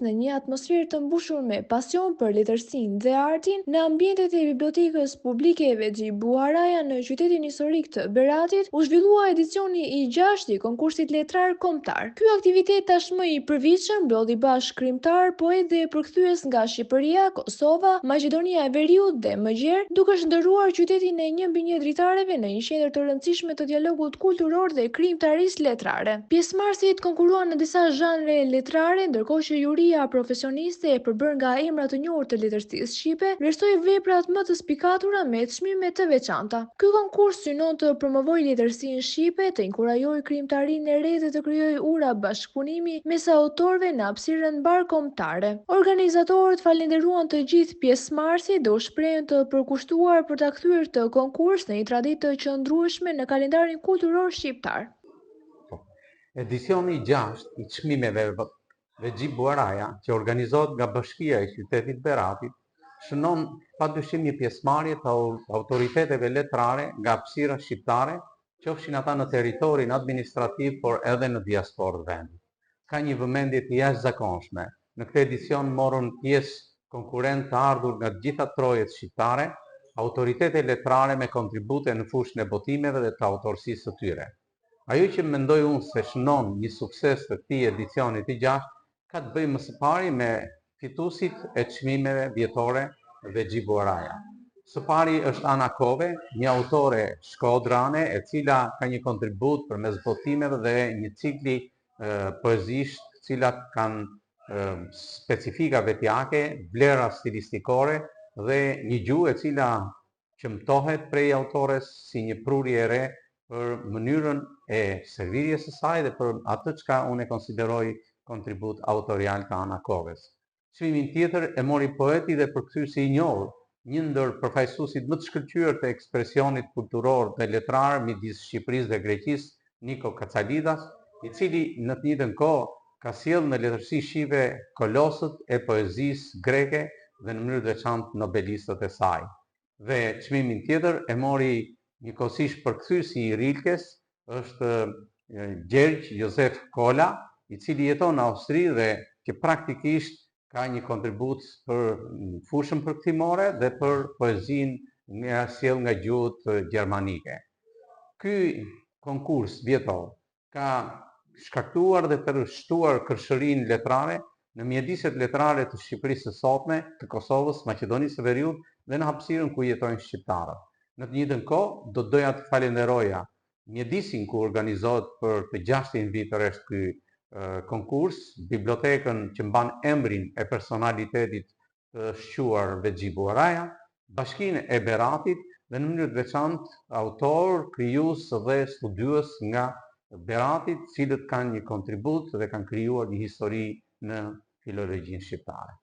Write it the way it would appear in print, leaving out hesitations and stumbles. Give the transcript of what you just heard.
në një atmosferë të mbushur me pasion për letërsinë dhe artin në ambientet e bibliotekës publike e Vexhi Buharaja në qytetin historik të Beratit, u zhvillua edicioni i 6 i konkursit letrar kombëtar. Ky aktivitet tashmë i përvitshëm mblodhi bashkë krimtar, poet dhe përkthyes nga Shqipëria, Kosova, Maqedonia e Veriut dhe më gjerë, duke shndërruar qytetin e 1-1 dritareve në një qendër të rëndësishme të dialogut kulturor dhe krijimtarisë letrare. Pjesëmarrësit konkurruan në disa zhanre letrare, ndërkohë që juria profesioniste e përbërë nga emra të njohur të letërsisë shqipe vlerësoi veprat më të spikatura me çmime të veçanta. Ky konkurs synon të promovojë letërsinë shqipe, të inkurajojë krijimtarinë e re dhe të krijojë ura bashkëpunimi mes autorëve në hapësirën mbarkombëtare. Organizatorët falenderuan të gjithë pjesëmarrësit dhe u shprehën të përkushtuar për ta kthyer të konkurs në një traditë të qëndrueshme në kalendarin kulturor shqiptar. Edicioni i 6 i çmimeve Vexhi Buharaja, që organizohet nga Bashkia e qytetit Beratit, shënon padyshim një pjesëmarrje të autoriteteve letrare nga hapësira shqiptare, qofshin ata në territorin administrativ, por edhe në diasporë vendit. Ka një vëmendje të jashtëzakonshme. Në këtë edicion morën pjesë konkurrentë të ardhur nga gjitha trojet shqiptare, autoritete letrare me kontribute në fushën e botimeve dhe të autorsisë së tyre. Ajo që mendoj unë se shënon një sukses të këtij edicionit të 6 ka të bëjë më së pari me fituesit e çmimeve vjetore Vexhi Buharaja. Së pari është Ana Kove, një autore shkodrane e cila ka një kontribut përmes botimeve dhe një cikli poezish të cilat kanë specifika vetjake, vlera stilistikore dhe një gjuhë e cila qëmtohet prej autores si një prurje e re për mënyrën e servirjes së saj dhe për atë çka unë e konsideroj kontribut autorial të Ana Koves. Çmimin tjetër e mori poeti dhe përkthyesi i njohur, një ndër përfaqësuesit më të shkëlqyer të ekspresionit kulturor dhe letrar midis Shqipërisë dhe Greqisë, Niko Kacalidas, i cili në të njëjtën kohë ka sjellë në letërsi shqipe kolosët e poezisë greke dhe në mënyrë të veçantë nobelistët e saj. Dhe çmimin tjetër e mori njëkohësisht përkthyesi i Rilkes, është Gjergj Jozef Kola, i cili jeton në Austri dhe që praktikisht ka një kontribut për fushën përkthimore dhe për poezinë nga sjell nga gjuhët gjermanike. Ky konkurs vjetor ka shkaktuar dhe përshtuar kërshërinë letrare në mjediset letrare të Shqipërisë së sotme, të Kosovës, Maqedonisë së Veriut dhe në hapësirën ku jetojnë shqiptarët. Në të njëjtën kohë, do doja të falenderoja mjedisin ku organizohet për të 6-ën vit rresht ky konkurs, bibliotekën që mban emrin e personalitetit të shquar Vexhi Buharaja, Bashkinë e Beratit dhe në mënyrë të veçantë autor, krijues dhe studiues nga Beratit, cilët kanë një kontribut dhe kanë krijuar një histori në filologjinë shqiptare.